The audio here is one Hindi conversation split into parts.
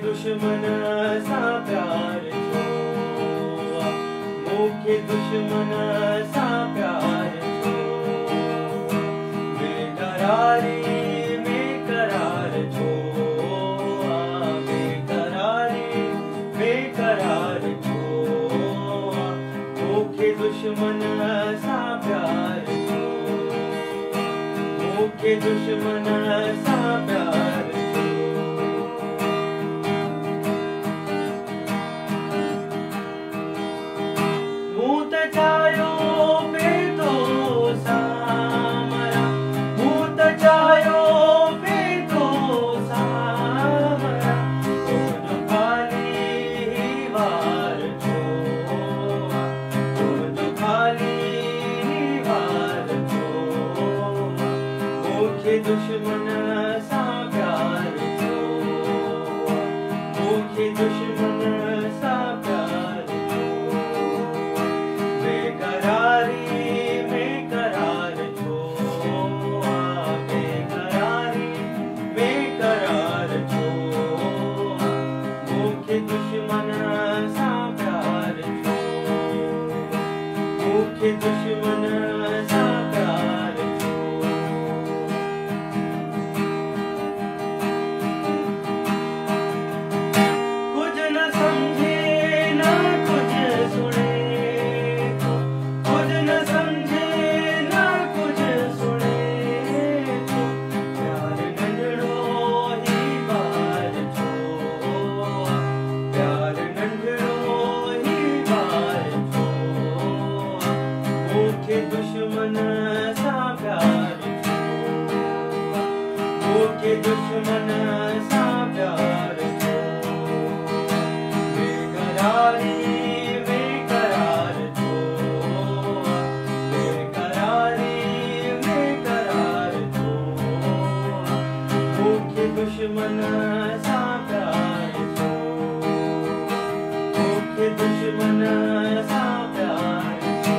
दुश्मन सा प्यार छो, मुख्य दुश्मन सा प्यार छो, बेकरारी बेकरार छो, बेकरारी बेकरार छो, मुख्य दुश्मन सा प्यार छो, मुख्य दुश्मन सा प्यार दुश्मन सा प्यार छो, मुख्य दुश्मन सा प्यार छो, बेकरारी बेकरार छो, बेकरारी बेकरार छो, मुख्य दुश्मन सा प्यार छो, मुख्य दुश्मन सा प्यार छो। दुश्मन सा प्यार छो, मुख्य दुश्मन सा प्यार छो, बेकरारी बेकरार छो, बेकरारी बेकरार छो, मुख्य दुश्मन सा प्यार छो, मुख्य दुश्मन सा प्यार छो।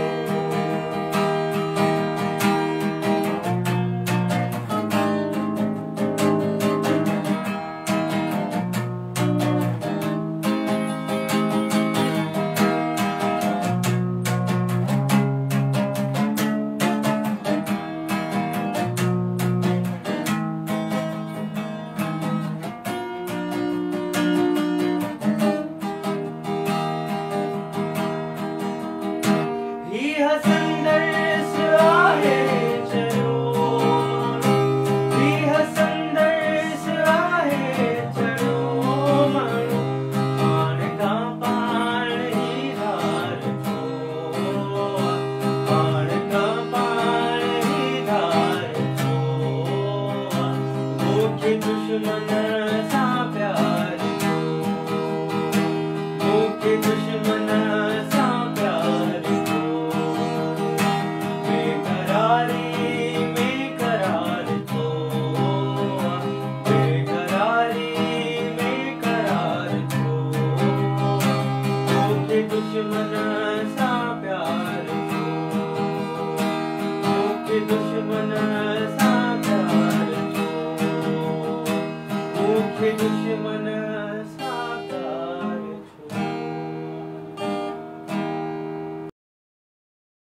दुश्मन सा प्यार छो, मुख्य दुश्मन सा प्यार छो, बेकरारी बेकरार छो, बेकरारी बेकरार छो, मुख्य दुश्मन